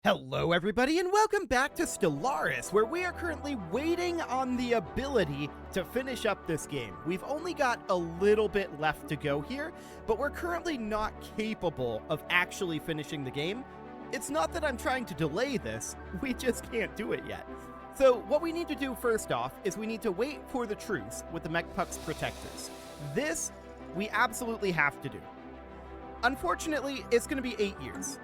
Hello everybody and welcome back to Stellaris, where we are currently waiting on the ability to finish up this game. We've only got a little bit left to go here, but we're currently not capable of actually finishing the game. It's not that I'm trying to delay this, we just can't do it yet. So what we need to do first off is we need to wait for the truce with the Mechpuck's protectors. This we absolutely have to do. Unfortunately, it's going to be 8 years.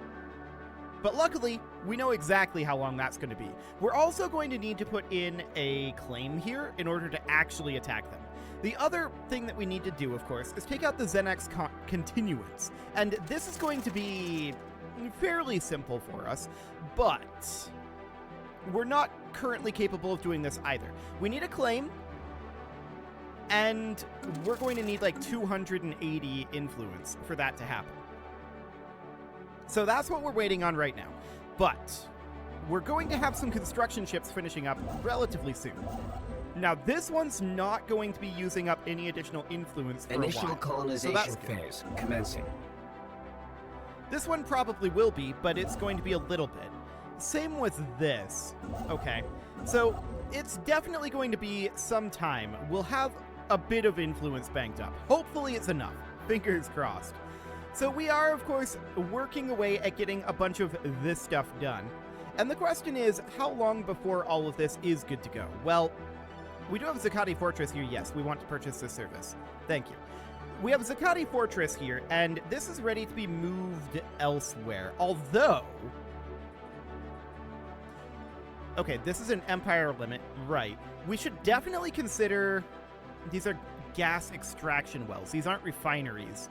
But luckily, we know exactly how long that's going to be. We're also going to need to put in a claim here in order to actually attack them. The other thing that we need to do, of course, is take out the Xenex continuance. And this is going to be fairly simple for us, but we're not currently capable of doing this either. We need a claim, and we're going to need like 280 influence for that to happen. So that's what we're waiting on right now. But we're going to have some construction ships finishing up relatively soon. Now, this one's not going to be using up any additional influence for a while. Initial colonization phase commencing. This one probably will be, but it's going to be a little bit. Same with this. Okay, so it's definitely going to be some time. We'll have a bit of influence banked up. Hopefully it's enough. Fingers crossed. So we are, of course, working away at getting a bunch of this stuff done. And the question is, how long before all of this is good to go? Well, we do have Zakati Fortress here. Yes, we want to purchase this service. Thank you. We have Zakati Fortress here, and this is ready to be moved elsewhere. Although... Okay, this is an Empire limit. Right. We should definitely consider... These are gas extraction wells. These aren't refineries.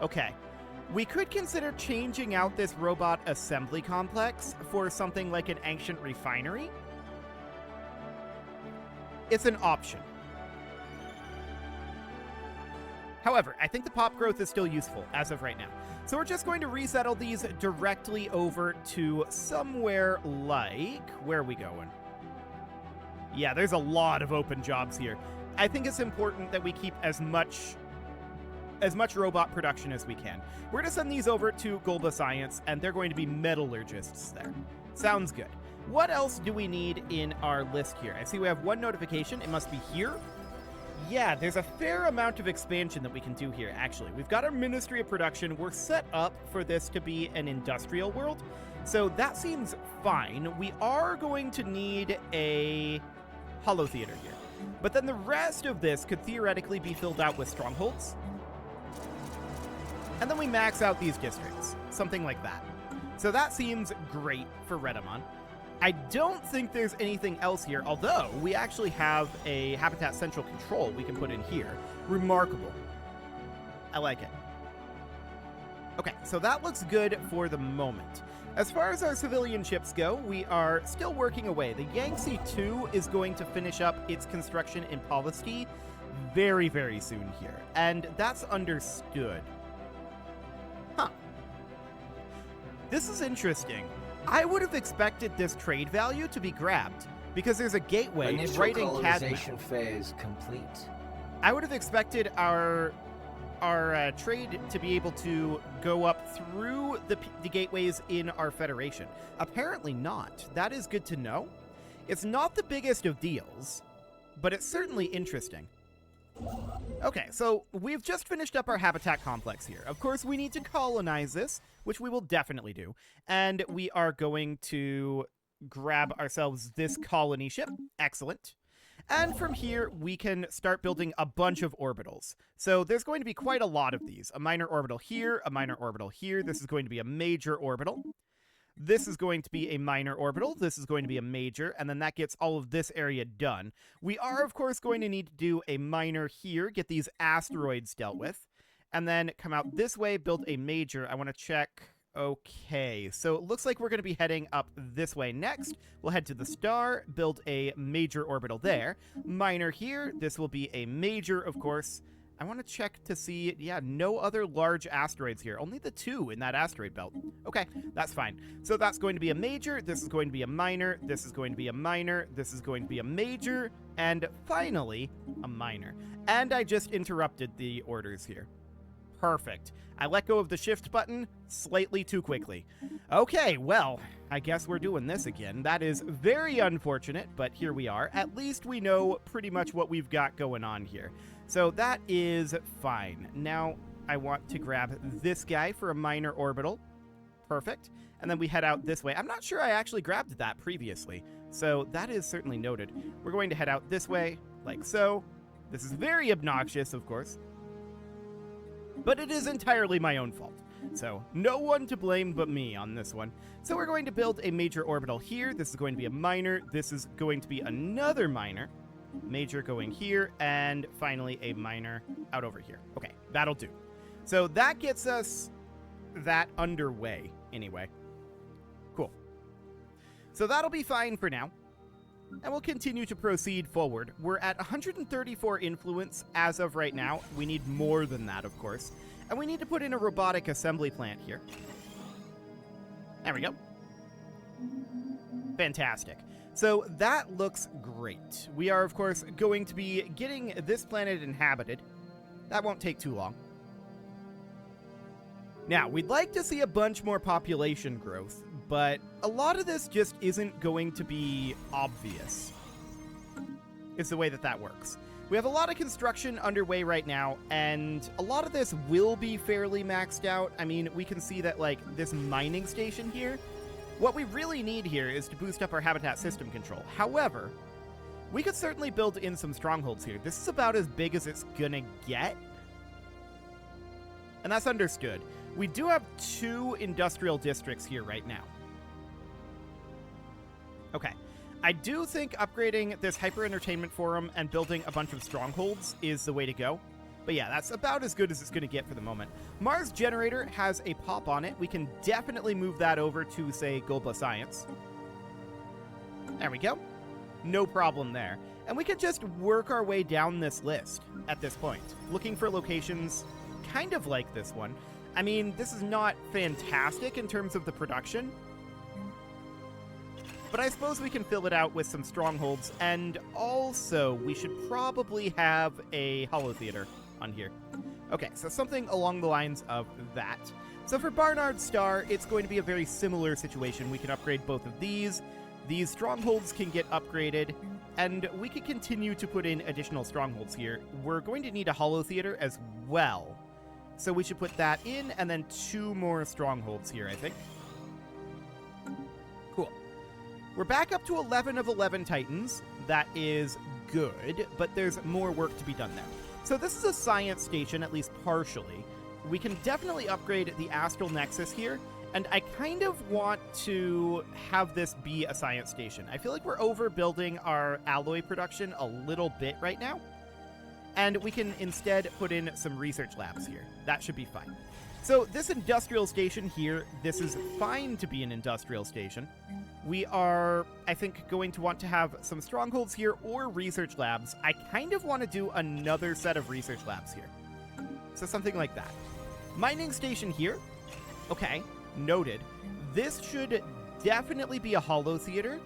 Okay, we could consider changing out this robot assembly complex for something like an ancient refinery. It's an option. However, I think the pop growth is still useful as of right now. So we're just going to resettle these directly over to somewhere like... Where are we going? Yeah, there's a lot of open jobs here. I think it's important that we keep as much robot production as we can. We're going to send these over to Golba Science, and they're going to be metallurgists there. Sounds good. What else do we need in our list here? I see we have one notification. It must be here. Yeah, there's a fair amount of expansion that we can do here, actually. We've got our Ministry of Production. We're set up for this to be an industrial world, so that seems fine. We are going to need a holo theater here. But then the rest of this could theoretically be filled out with strongholds. And then we max out these districts, something like that. So that seems great for Redamon. I don't think there's anything else here, although we actually have a Habitat Central Control we can put in here. Remarkable. I like it. Okay, so that looks good for the moment. As far as our civilian ships go, we are still working away. The Yangtze 2 is going to finish up its construction in Polysty very, very soon here, and that's understood. Huh. This is interesting. I would have expected this trade value to be grabbed, because there's a gateway Initial right in colonization Cadman. phase complete. I would have expected our trade to be able to go up through the gateways in our Federation. Apparently not. That is good to know. It's not the biggest of deals, but it's certainly interesting. Okay, so we've just finished up our habitat complex here. Of course, we need to colonize this, which we will definitely do. And we are going to grab ourselves this colony ship. Excellent. And from here, we can start building a bunch of orbitals. So there's going to be quite a lot of these. A minor orbital here, a minor orbital here. This is going to be a major orbital. This is going to be a minor orbital. This is going to be a major, and then that gets all of this area done. We are, of course, going to need to do a minor here, get these asteroids dealt with, and then come out this way, build a major. I want to check. Okay, so it looks like we're going to be heading up this way next. We'll head to the star, build a major orbital there. Minor here. This will be a major, of course. I want to check to see, yeah, no other large asteroids here. Only the 2 in that asteroid belt. Okay, that's fine. So that's going to be a major, this is going to be a minor, this is going to be a minor, this is going to be a major, and finally, a minor. And I just interrupted the orders here. Perfect. I let go of the shift button slightly too quickly. Okay, well, I guess we're doing this again. That is very unfortunate, but here we are. At least we know pretty much what we've got going on here. So that is fine. Now I want to grab this guy for a minor orbital. Perfect. And then we head out this way. I'm not sure I actually grabbed that previously, so that is certainly noted. We're going to head out this way, like so. This is very obnoxious, of course, but it is entirely my own fault. So no one to blame but me on this one. So we're going to build a major orbital here. This is going to be a minor. This is going to be another minor. Major going here, and finally a minor out over here. Okay, that'll do. So that gets us that underway anyway. Cool. So that'll be fine for now, and we'll continue to proceed forward. We're at 134 influence as of right now. We need more than that, of course. And we need to put in a robotic assembly plant here. There we go. Fantastic. So that looks great. We are, of course, going to be getting this planet inhabited. That won't take too long. Now, we'd like to see a bunch more population growth, but a lot of this just isn't going to be obvious, is the way that that works. We have a lot of construction underway right now, and a lot of this will be fairly maxed out. I mean, we can see that, like, this mining station here, what we really need here is to boost up our habitat system control. However, we could certainly build in some strongholds here. This is about as big as it's gonna get, and that's understood. We do have 2 industrial districts here right now. Okay. I do think upgrading this hyper-entertainment forum and building a bunch of strongholds is the way to go. But yeah, that's about as good as it's going to get for the moment. Mars Generator has a pop on it. We can definitely move that over to, say, Golba Science. There we go. No problem there. And we could just work our way down this list at this point, looking for locations kind of like this one. I mean, this is not fantastic in terms of the production, but I suppose we can fill it out with some strongholds, and also we should probably have a holo theater on here. Okay, so something along the lines of that. So for Barnard Star, it's going to be a very similar situation. We can upgrade both of these. These strongholds can get upgraded, and we can continue to put in additional strongholds here. We're going to need a holo theater as well, so we should put that in, and then 2 more strongholds here, I think. Cool. We're back up to 11 of 11 Titans. That is good, but there's more work to be done there. So this is a science station, at least partially. We can definitely upgrade the Astral Nexus here, and I kind of want to have this be a science station. I feel like we're overbuilding our alloy production a little bit right now, and we can instead put in some research labs here. That should be fine. So this industrial station here, this is fine to be an industrial station. We are, I think, going to want to have some strongholds here or research labs. I kind of want to do another set of research labs here. So something like that. Mining station here. Okay, noted. This should definitely be a holo theater,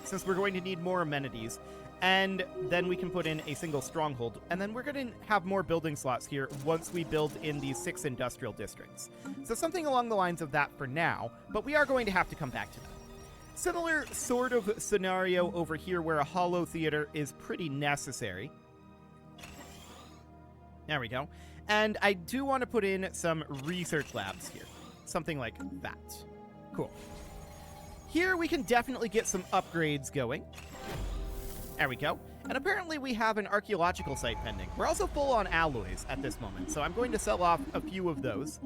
since we're going to need more amenities. And then we can put in a single stronghold. And then we're going to have more building slots here once we build in these 6 industrial districts. So something along the lines of that for now, but we are going to have to come back to that. Similar sort of scenario over here where a holo theater is pretty necessary. There we go. And I do want to put in some research labs here. Something like that. Cool. Here we can definitely get some upgrades going. There we go. And apparently we have an archaeological site pending. We're also full on alloys at this moment, so I'm going to sell off a few of those.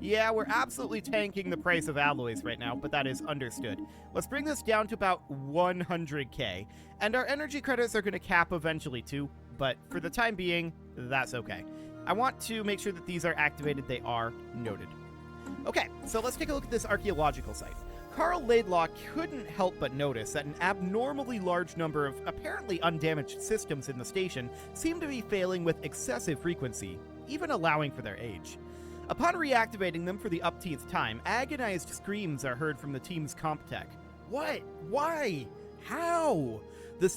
Yeah, we're absolutely tanking the price of alloys right now, but that is understood. Let's bring this down to about 100k. And our energy credits are going to cap eventually too, but for the time being, that's okay. I want to make sure that these are activated. They are. Noted. Okay, so let's take a look at this archaeological site. Carl Laidlaw couldn't help but notice that an abnormally large number of apparently undamaged systems in the station seem to be failing with excessive frequency, even allowing for their age. Upon reactivating them for the upteenth time, agonized screams are heard from the team's comp tech. What? Why? How? The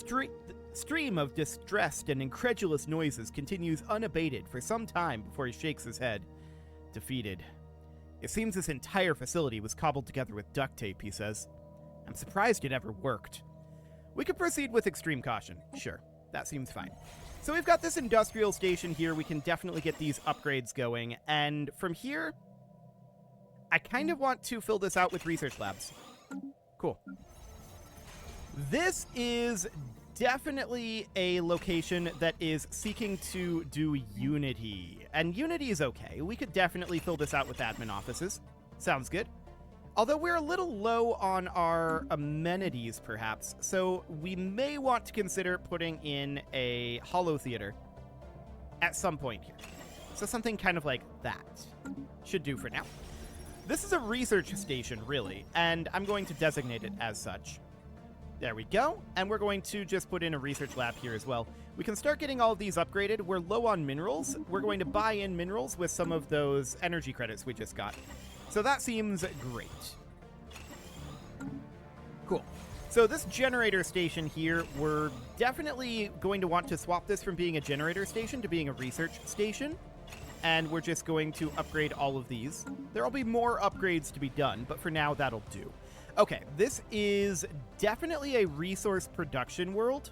stream of distressed and incredulous noises continues unabated for some time before he shakes his head. Defeated. It seems this entire facility was cobbled together with duct tape, he says. I'm surprised it ever worked. We could proceed with extreme caution. Sure, that seems fine. So we've got this industrial station here. We can definitely get these upgrades going. And from here, I kind of want to fill this out with research labs. Cool. This is definitely a location that is seeking to do Unity. And Unity is okay. We could definitely fill this out with admin offices. Sounds good. Although we're a little low on our amenities, perhaps, so we may want to consider putting in a holo theater at some point here. So something kind of like that should do for now. This is a research station, really, and I'm going to designate it as such. There we go, and we're going to just put in a research lab here as well. We can start getting all of these upgraded. We're low on minerals. We're going to buy in minerals with some of those energy credits we just got. So that seems great. Cool. So this generator station here, we're definitely going to want to swap this from being a generator station to being a research station. And we're just going to upgrade all of these. There'll be more upgrades to be done, but for now, that'll do. Okay, this is definitely a resource production world.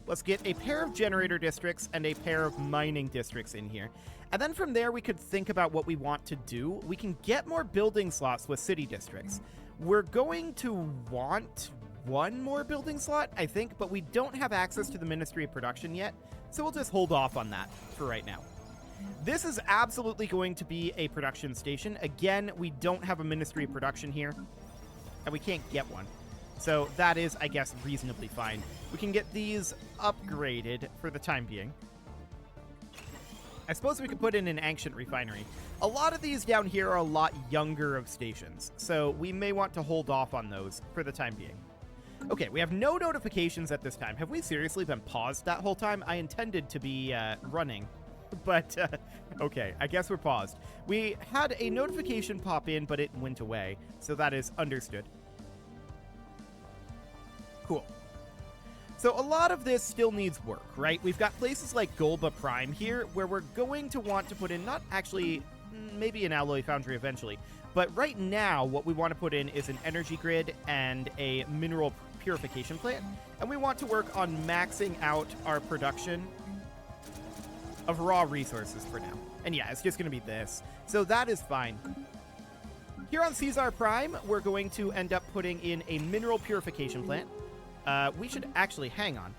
Let's get a pair of generator districts and a pair of mining districts in here. And then from there, we could think about what we want to do. We can get more building slots with city districts. We're going to want one more building slot, I think, but we don't have access to the Ministry of Production yet, so we'll just hold off on that for right now. This is absolutely going to be a production station. Again, we don't have a Ministry of Production here, and we can't get one. So that is, I guess, reasonably fine. We can get these upgraded for the time being. I suppose we could put in an ancient refinery. A lot of these down here are a lot younger of stations, so we may want to hold off on those for the time being. Okay, we have no notifications at this time. Have we seriously been paused that whole time? I intended to be running, but okay, I guess we're paused. We had a notification pop in, but it went away, so that is understood. Cool. So a lot of this still needs work, right? We've got places like Golba Prime here where we're going to want to put in, not actually, maybe an alloy foundry eventually, but right now what we want to put in is an energy grid and a mineral purification plant. And we want to work on maxing out our production of raw resources for now. And yeah, it's just going to be this. So that is fine. Here on Caesar Prime, we're going to end up putting in a mineral purification plant. We should actually, hang on.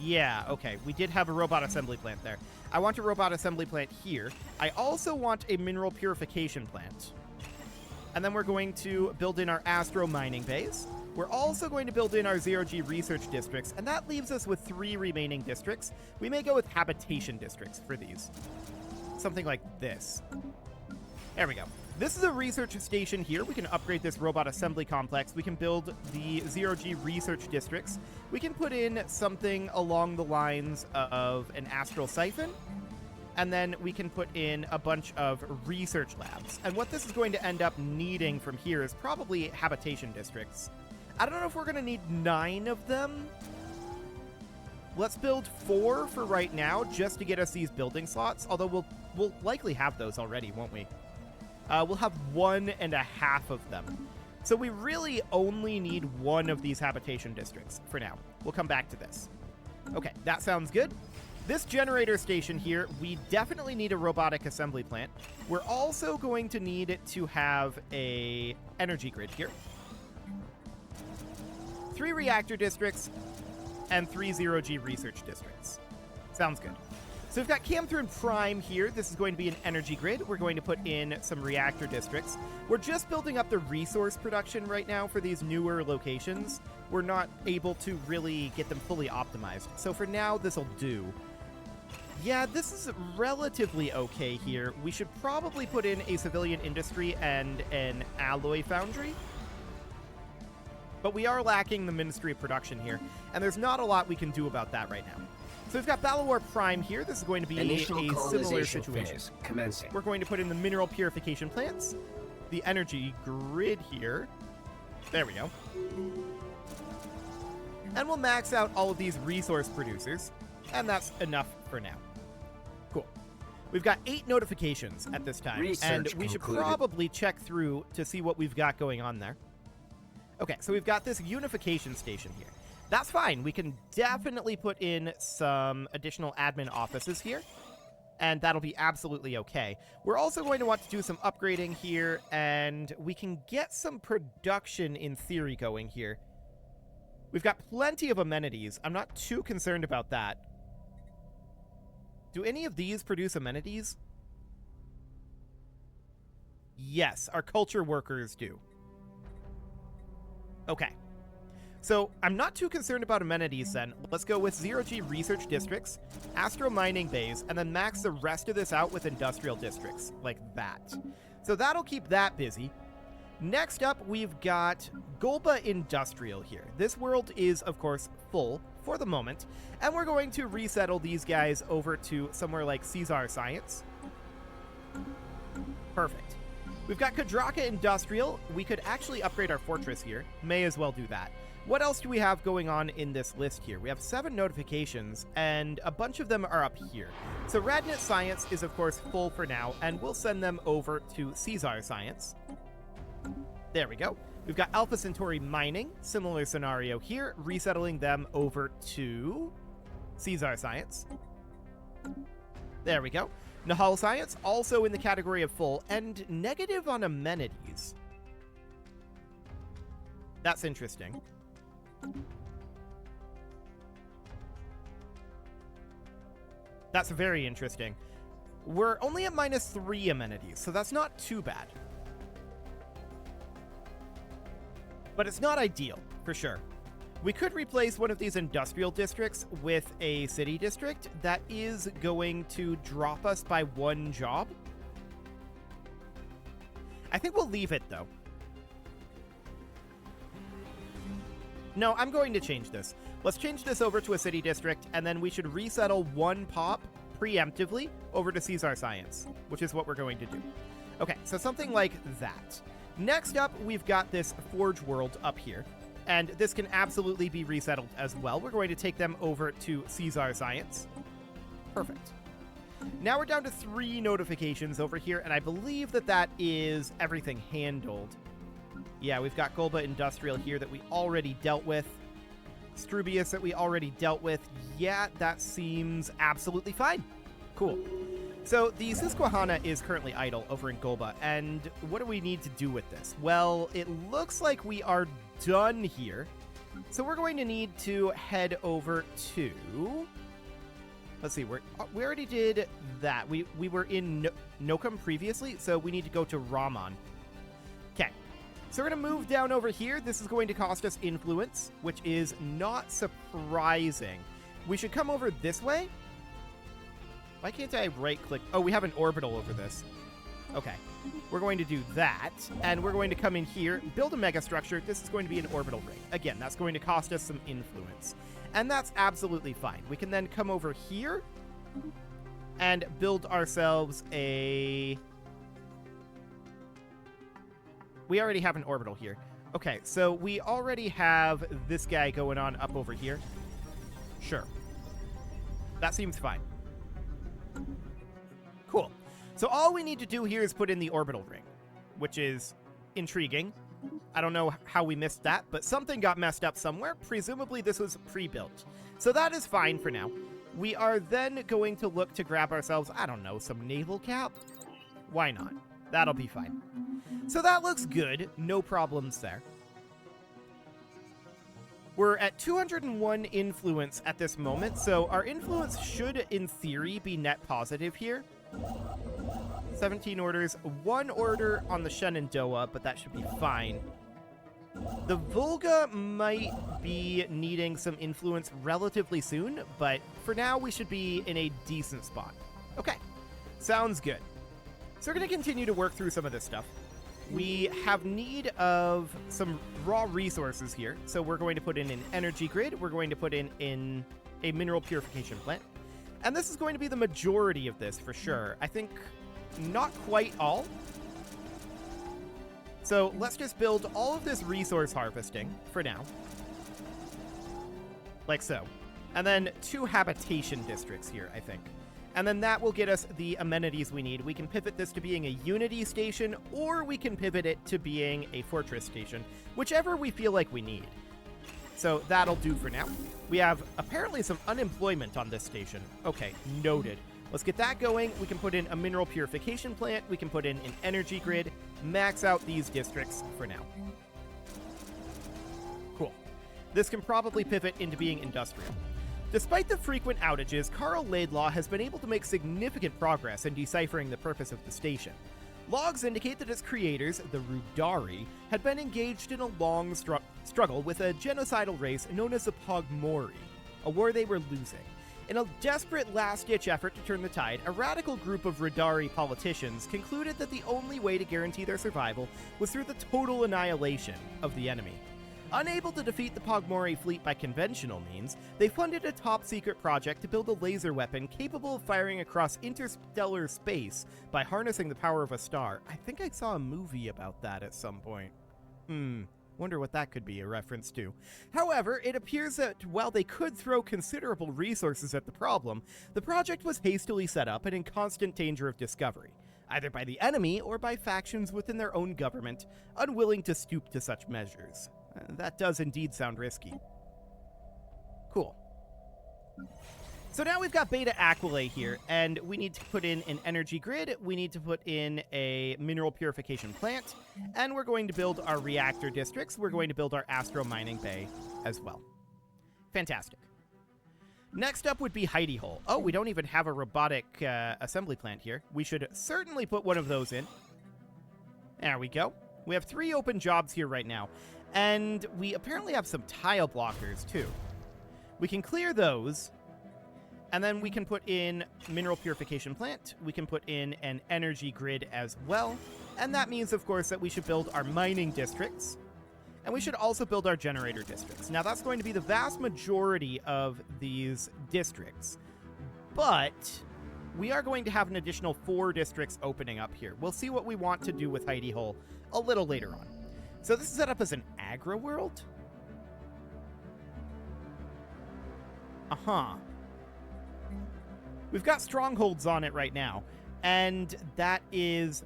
Yeah, okay. We did have a robot assembly plant there. I want a robot assembly plant here. I also want a mineral purification plant. And then we're going to build in our astro mining base. We're also going to build in our zero-G research districts, and that leaves us with 3 remaining districts. We may go with habitation districts for these. Something like this. There we go. This is a research station here. We can upgrade this robot assembly complex. We can build the zero-G research districts. We can put in something along the lines of an astral siphon. And then we can put in a bunch of research labs. And what this is going to end up needing from here is probably habitation districts. I don't know if we're going to need 9 of them. Let's build 4 for right now, just to get us these building slots. Although we'll likely have those already, won't we? We'll have 1.5 of them. So we really only need 1 of these habitation districts for now. We'll come back to this. Okay, that sounds good. This generator station here, we definitely need a robotic assembly plant. We're also going to need it to have a energy grid here. 3 reactor districts and 3 zero-G research districts. Sounds good. So we've got Camthrin Prime here. This is going to be an energy grid. We're going to put in some reactor districts. We're just building up the resource production right now for these newer locations. We're not able to really get them fully optimized. So for now, this will do. Yeah, this is relatively okay here. We should probably put in a civilian industry and an alloy foundry. But we are lacking the Ministry of Production here, and there's not a lot we can do about that right now. So we've got Balawar Prime here. This is going to be a similar situation. Phase commencing. We're going to put in the mineral purification plants, the energy grid here. There we go. And we'll max out all of these resource producers, and that's enough for now. Cool. We've got 8 notifications at this time, and we should probably check through to see what we've got going on there. Okay, so we've got this unification station here. That's fine. We can definitely put in some additional admin offices here, and that'll be absolutely okay. We're also going to want to do some upgrading here, and we can get some production in theory going here. We've got plenty of amenities. I'm not too concerned about that. Do any of these produce amenities? Yes, our culture workers do. Okay. So, I'm not too concerned about amenities then. Let's go with 0G research districts, astro mining bays, and then max the rest of this out with industrial districts, like that. So that'll keep that busy. Next up, we've got Golba Industrial here. This world is, of course, full for the moment, and we're going to resettle these guys over to somewhere like Caesar Science. Perfect. We've got Kadraka Industrial. We could actually upgrade our fortress here. May as well do that. What else do we have going on in this list here? We have 7 notifications, and a bunch of them are up here. So Radnet Science is, of course, full for now, and we'll send them over to Caesar Science. There we go. We've got Alpha Centauri Mining, similar scenario here, resettling them over to Caesar Science. There we go. Nahal Science, also in the category of full, and negative on amenities. That's interesting. That's very interesting. We're only at -3 amenities, so that's not too bad. But it's not ideal, for sure. We could replace one of these industrial districts with a city district that is going to drop us by 1 job. I think we'll leave it, though. No, I'm going to change this. Let's change this over to a city district, and then we should resettle 1 pop preemptively over to Caesar Science, which is what we're going to do. Okay, so something like that. Next up, we've got this Forge world up here, and this can absolutely be resettled as well. We're going to take them over to Caesar Science. Perfect. Now we're down to 3 notifications over here, and I believe that that is everything handled. Yeah, we've got Golba Industrial here that we already dealt with. Strubius that we already dealt with. Yeah, that seems absolutely fine. Cool. So the Susquehanna is currently idle over in Golba, and what do we need to do with this? Well, it looks like we are done here. So we're going to need to head over to... Let's see, we already did that. We were in Nokum previously, so we need to go to Rahman. Okay. So we're going to move down over here. This is going to cost us influence, which is not surprising. We should come over this way. Why can't I right-click? Oh, we have an orbital over this. Okay. We're going to do that, and we're going to come in here, build a megastructure. This is going to be an orbital ring. Again, that's going to cost us some influence. And that's absolutely fine. We can then come over here and build ourselves a... We already have an orbital here. Okay, so we already have this guy going on up over here. Sure. That seems fine. Cool. So all we need to do here is put in the orbital ring, which is intriguing. I don't know how we missed that, but something got messed up somewhere. Presumably this was pre-built. So that is fine for now. We are then going to look to grab ourselves, I don't know, some naval cap? Why not? That'll be fine. So that looks good. No problems there. We're at 201 influence at this moment, so our influence should, in theory, be net positive here. 17 orders, 1 order on the Shenandoah, but that should be fine. The Volga might be needing some influence relatively soon, but for now we should be in a decent spot. Okay, sounds good. So we're going to continue to work through some of this stuff. We have need of some raw resources here, so we're going to put in an energy grid. We're going to put in a mineral purification plant. And this is going to be the majority of this for sure. I think not quite all. So let's just build all of this resource harvesting for now. like so. And then 2 habitation districts here, I think. And then that will get us the amenities we need. We can pivot this to being a Unity station, or we can pivot it to being a Fortress station, whichever we feel like we need. So that'll do for now. We have apparently some unemployment on this station. Okay, noted. Let's get that going. We can put in a mineral purification plant. We can put in an energy grid. Max out these districts for now. Cool. This can probably pivot into being industrial. Despite the frequent outages, Carl Laidlaw has been able to make significant progress in deciphering the purpose of the station. Logs indicate that its creators, the Rudari, had been engaged in a long struggle with a genocidal race known as the Pogmori, a war they were losing. In a desperate last-ditch effort to turn the tide, a radical group of Rudari politicians concluded that the only way to guarantee their survival was through the total annihilation of the enemy. Unable to defeat the Pogmori fleet by conventional means, they funded a top-secret project to build a laser weapon capable of firing across interstellar space by harnessing the power of a star. I think I saw a movie about that at some point. Wonder what that could be a reference to. However, it appears that while they could throw considerable resources at the problem, the project was hastily set up and in constant danger of discovery, either by the enemy or by factions within their own government, unwilling to stoop to such measures. That does indeed sound risky. Cool. So now we've got Beta Aquila here, and we need to put in an energy grid, we need to put in a mineral purification plant, and we're going to build our reactor districts. We're going to build our astro mining bay as well. Fantastic. Next up would be Hidey Hole. Oh, we don't even have a robotic assembly plant here. We should certainly put one of those in. There we go. We have 3 open jobs here right now. And we apparently have some tile blockers, too. We can clear those, and then we can put in mineral purification plant. We can put in an energy grid as well. And that means, of course, that we should build our mining districts. And we should also build our generator districts. Now, that's going to be the vast majority of these districts. But we are going to have an additional 4 districts opening up here. We'll see what we want to do with Hidey Hole a little later on. So this is set up as an agri-world? Uh-huh. We've got strongholds on it right now, and that is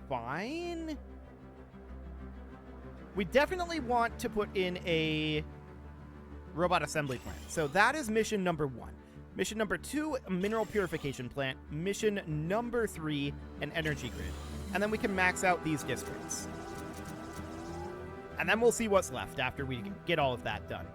fine. We definitely want to put in a robot assembly plant. So that is mission number 1. Mission number 2, a mineral purification plant. Mission number 3, an energy grid. And then we can max out these districts. And then we'll see what's left after we get all of that done.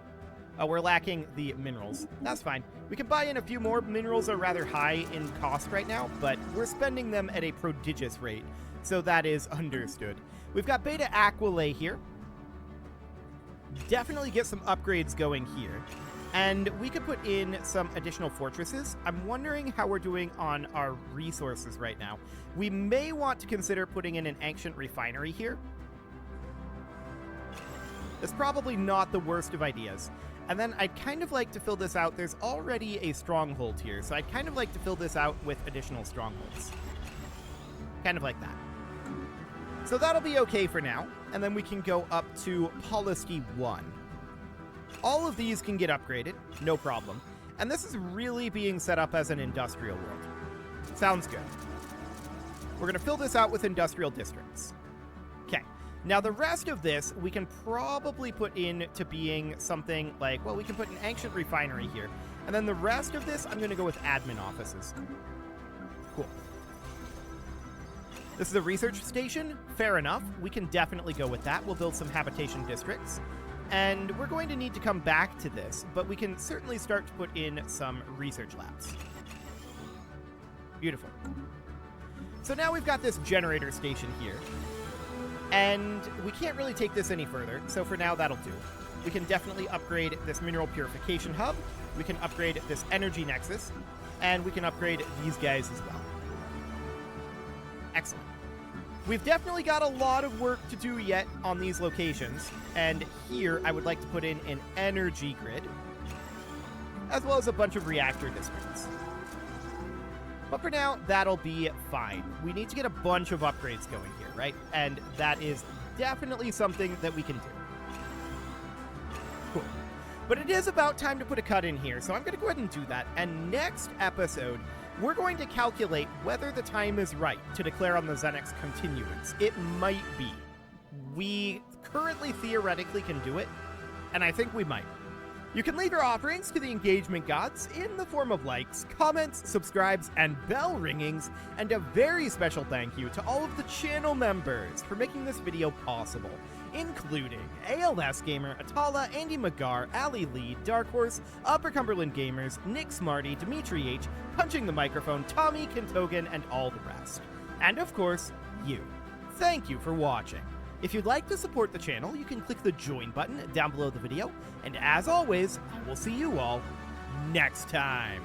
We're lacking the minerals. That's fine. We can buy in a few more. Minerals are rather high in cost right now, but we're spending them at a prodigious rate, so that is understood. We've got Beta Aquila here. Definitely get some upgrades going here. And we could put in some additional fortresses. I'm wondering how we're doing on our resources right now. We may want to consider putting in an ancient refinery here. It's probably not the worst of ideas. And then I'd kind of like to fill this out. There's already a stronghold here, so I'd kind of like to fill this out with additional strongholds. Kind of like that. So that'll be okay for now, and then we can go up to Policy 1. All of these can get upgraded, no problem. And this is really being set up as an industrial world. Sounds good. We're going to fill this out with industrial districts. Okay. Now, the rest of this, we can probably put into being something like, well, we can put an ancient refinery here. And then the rest of this, I'm going to go with admin offices. Cool. This is a research station. Fair enough. We can definitely go with that. We'll build some habitation districts. And we're going to need to come back to this, but we can certainly start to put in some research labs. Beautiful. So now we've got this generator station here. And we can't really take this any further, so for now that'll do. We can definitely upgrade this mineral purification hub, we can upgrade this energy nexus, and we can upgrade these guys as well. Excellent. We've definitely got a lot of work to do yet on these locations, and here I would like to put in an energy grid, as well as a bunch of reactor districts. But for now, that'll be fine. We need to get a bunch of upgrades going here, right? And that is definitely something that we can do. Cool. But it is about time to put a cut in here, so I'm going to go ahead and do that. And next episode, we're going to calculate whether the time is right to declare on the Xenix continuance. It might be. We currently theoretically can do it, and I think we might. You can leave your offerings to the engagement gods in the form of likes, comments, subscribes, and bell ringings, and a very special thank you to all of the channel members for making this video possible, including ALS Gamer, Atala, Andy McGar, Ali Lee, Dark Horse, Upper Cumberland Gamers, Nick Smarty, Dimitri H, Punching the Microphone, Tommy Kintogan, and all the rest. And of course, you. Thank you for watching. If you'd like to support the channel, you can click the join button down below the video, and as always, I will see you all next time.